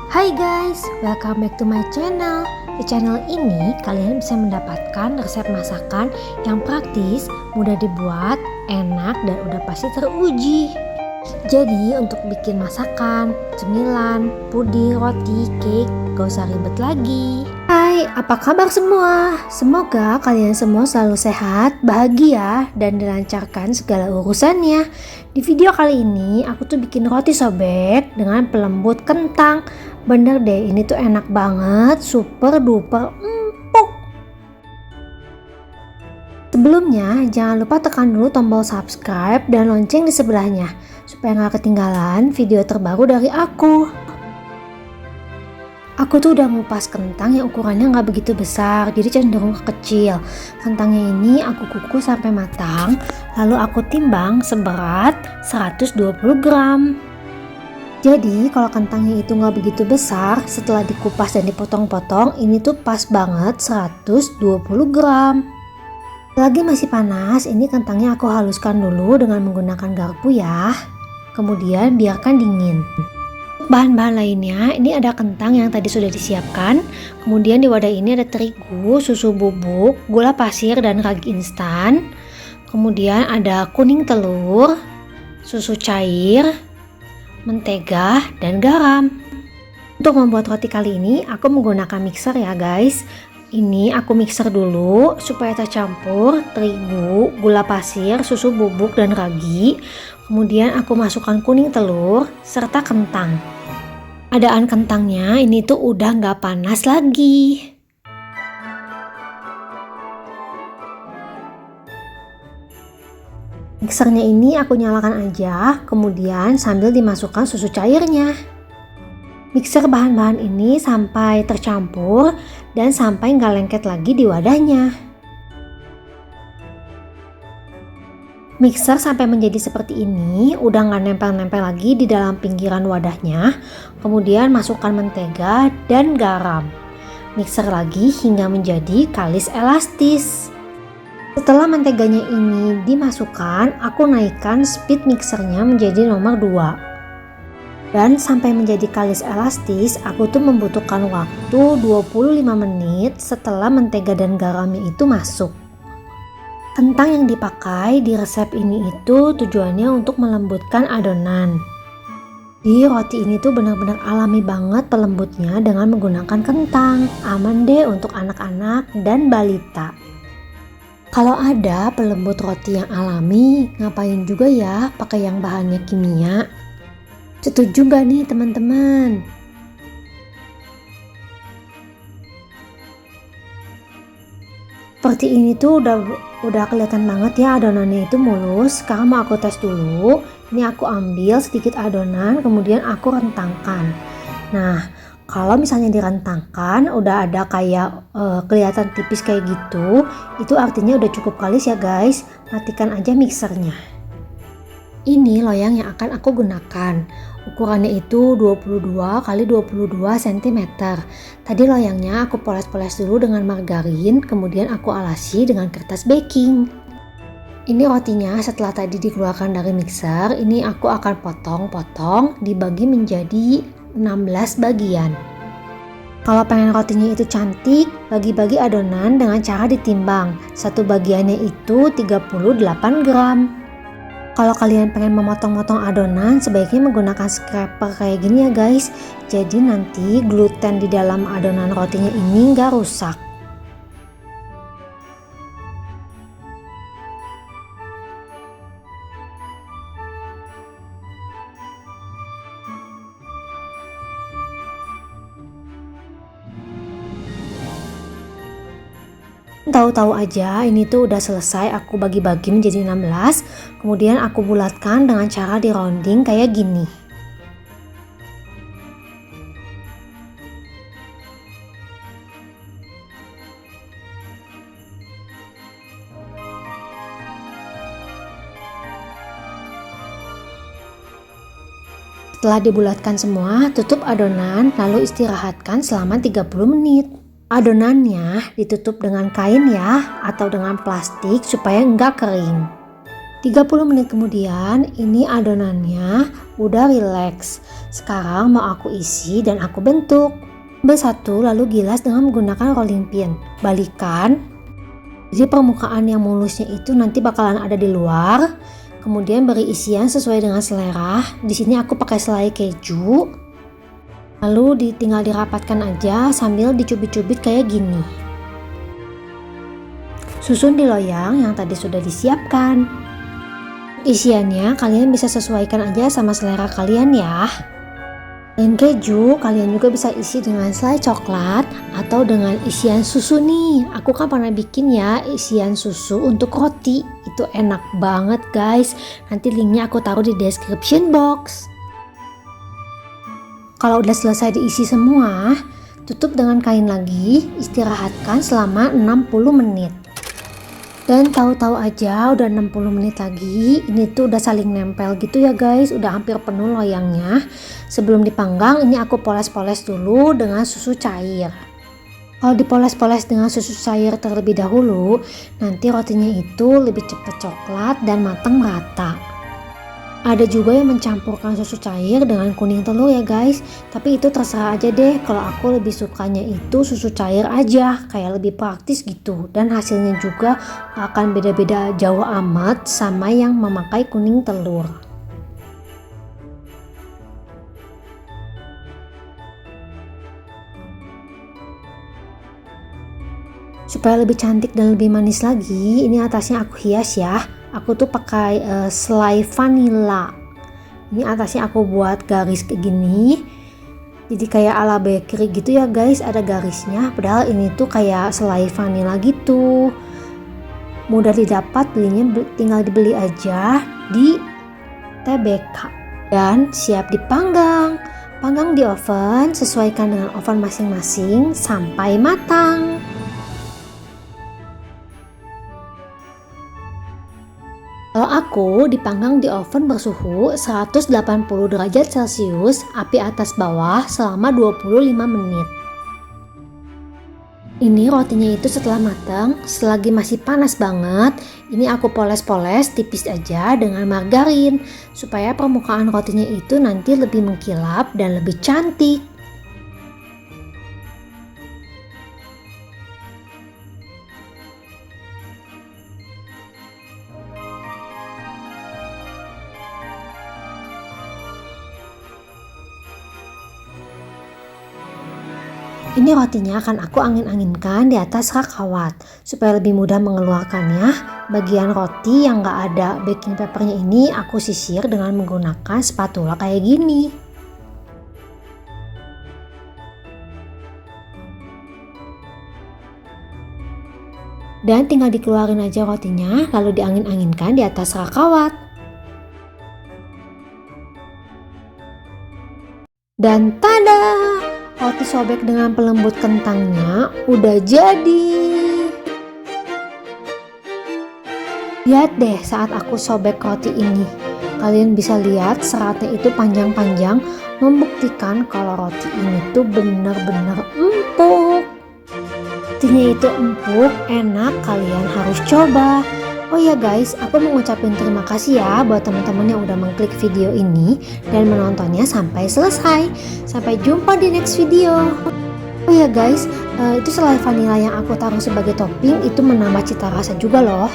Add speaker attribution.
Speaker 1: Hai guys, welcome back to my channel. Di channel ini kalian bisa mendapatkan resep masakan yang praktis, mudah dibuat, enak, dan udah pasti teruji. Jadi untuk bikin masakan, cemilan, puding, roti, cake, gak usah ribet lagi. Hai, apa kabar semua? Semoga kalian semua selalu sehat, bahagia, dan dilancarkan segala urusannya. Di video kali ini aku tuh bikin roti sobek dengan pelembut kentang. Bener deh, ini tuh enak banget, super duper empuk. Sebelumnya jangan lupa tekan dulu tombol subscribe dan lonceng di sebelahnya supaya gak ketinggalan video terbaru dari aku. Aku tuh udah ngupas kentang yang ukurannya gak begitu besar, jadi cenderung kecil. Kentangnya ini aku kukus sampai matang, lalu aku timbang seberat 120 gram. Jadi kalau kentangnya itu gak begitu besar, setelah dikupas dan dipotong-potong, ini tuh pas banget 120 gram. Lagi masih panas, ini kentangnya aku haluskan dulu dengan menggunakan garpu ya. Kemudian biarkan dingin. Bahan-bahan lainnya, ini ada kentang yang tadi sudah disiapkan. Kemudian di wadah ini ada terigu, susu bubuk, gula pasir dan ragi instan. Kemudian ada kuning telur, susu cair, mentega, dan garam. Untuk membuat roti kali ini aku menggunakan mixer ya guys. Ini aku mixer dulu supaya tercampur terigu, gula pasir, susu bubuk, dan ragi. Kemudian aku masukkan kuning telur serta kentang. Adaan kentangnya ini tuh udah gak panas lagi. Mixernya ini aku nyalakan aja, kemudian sambil dimasukkan susu cairnya. Mixer bahan-bahan ini sampai tercampur dan sampai nggak lengket lagi di wadahnya. Mixer sampai menjadi seperti ini, udah nggak nempel-nempel lagi di dalam pinggiran wadahnya. Kemudian masukkan mentega dan garam. Mixer lagi hingga menjadi kalis elastis. Setelah menteganya ini dimasukkan, aku naikkan speed mixernya menjadi nomor 2. Dan sampai menjadi kalis elastis, aku tuh membutuhkan waktu 25 menit setelah mentega dan garamnya itu masuk. Kentang yang dipakai di resep ini itu tujuannya untuk melembutkan adonan. Di roti ini tuh benar-benar alami banget pelembutnya dengan menggunakan kentang. Aman deh untuk anak-anak dan balita. Kalau ada pelembut roti yang alami, ngapain juga ya pakai yang bahannya kimia? Setuju gak nih teman-teman? Seperti ini tuh udah kelihatan banget ya adonannya itu mulus. Sekarang mau aku tes dulu. Ini aku ambil sedikit adonan, kemudian aku rentangkan. Nah, kalau misalnya direntangkan udah ada kayak kelihatan tipis kayak gitu, itu artinya udah cukup kalis ya guys. Matikan aja mixernya. Ini loyang yang akan aku gunakan. Ukurannya itu 22 x 22 cm. Tadi loyangnya aku poles-poles dulu dengan margarin, kemudian aku alasi dengan kertas baking. Ini rotinya setelah tadi dikeluarkan dari mixer, ini aku akan potong-potong dibagi menjadi 16 bagian. Kalau pengen rotinya itu cantik, bagi-bagi adonan dengan cara ditimbang. Satu bagiannya itu 38 gram. Kalau kalian pengen memotong-motong adonan, sebaiknya menggunakan scraper kayak gini ya guys. Jadi nanti gluten di dalam adonan rotinya ini nggak rusak. Tahu-tahu aja ini tuh udah selesai, aku bagi-bagi menjadi 16. Kemudian aku bulatkan dengan cara di rounding kayak gini. Setelah dibulatkan semua, tutup adonan lalu istirahatkan selama 30 menit. Adonannya ditutup dengan kain ya, atau dengan plastik supaya enggak kering. 30 menit kemudian ini adonannya udah rileks. Sekarang mau aku isi dan aku bentuk. Ambil satu lalu gilas dengan menggunakan rolling pin. Balikan. Jadi permukaan yang mulusnya itu nanti bakalan ada di luar. Kemudian beri isian sesuai dengan selera. Di sini aku pakai selai keju. Lalu tinggal dirapatkan aja sambil dicubit-cubit kayak gini. Susun di loyang yang tadi sudah disiapkan. Isiannya kalian bisa sesuaikan aja sama selera kalian ya. Selain keju, kalian juga bisa isi dengan selai coklat atau dengan isian susu nih. Aku kan pernah bikin ya isian susu untuk roti. Itu enak banget guys. Nanti linknya aku taruh di description box. Kalau udah selesai diisi semua, tutup dengan kain lagi, istirahatkan selama 60 menit. Dan tahu-tahu aja udah 60 menit lagi, ini tuh udah saling nempel gitu ya guys, udah hampir penuh loyangnya. Sebelum dipanggang ini aku poles-poles dulu dengan susu cair. Kalau dipoles-poles dengan susu cair terlebih dahulu, nanti rotinya itu lebih cepat coklat dan matang merata. Ada juga yang mencampurkan susu cair dengan kuning telur ya guys, tapi itu terserah aja deh. Kalau aku lebih sukanya itu susu cair aja, kayak lebih praktis gitu, dan hasilnya juga akan beda-beda jauh amat sama yang memakai kuning telur. Supaya lebih cantik dan lebih manis lagi, ini atasnya aku hias ya. Aku tuh pakai selai vanilla. Ini atasnya aku buat garis kayak gini. Jadi kayak ala bakery gitu ya guys, ada garisnya. Padahal ini tuh kayak selai vanilla gitu. Mudah didapat, belinya tinggal dibeli aja di TBK. Dan siap dipanggang. Panggang di oven, sesuaikan dengan oven masing-masing sampai matang. Kalau aku dipanggang di oven bersuhu 180 derajat Celcius, api atas bawah selama 25 menit. Ini rotinya itu setelah matang, selagi masih panas banget, ini aku poles-poles tipis aja dengan margarin, supaya permukaan rotinya itu nanti lebih mengkilap dan lebih cantik. Ini rotinya akan aku angin-anginkan di atas rak kawat supaya lebih mudah mengeluarkannya. Bagian roti yang gak ada baking papernya ini aku sisir dengan menggunakan spatula kayak gini. Dan tinggal dikeluarin aja rotinya lalu diangin-anginkan di atas rak kawat. Dan tada! Roti sobek dengan pelembut kentangnya udah jadi. Lihat deh saat aku sobek roti ini. Kalian bisa lihat seratnya itu panjang-panjang, membuktikan kalau roti ini tuh benar-benar empuk. Rotinya itu empuk, enak, kalian harus coba. Oh ya guys, aku mau ngucapin terima kasih ya buat teman-teman yang udah mengklik video ini dan menontonnya sampai selesai. Sampai jumpa di next video. Oh ya guys, itu selai vanilla yang aku taruh sebagai topping itu menambah cita rasa juga loh.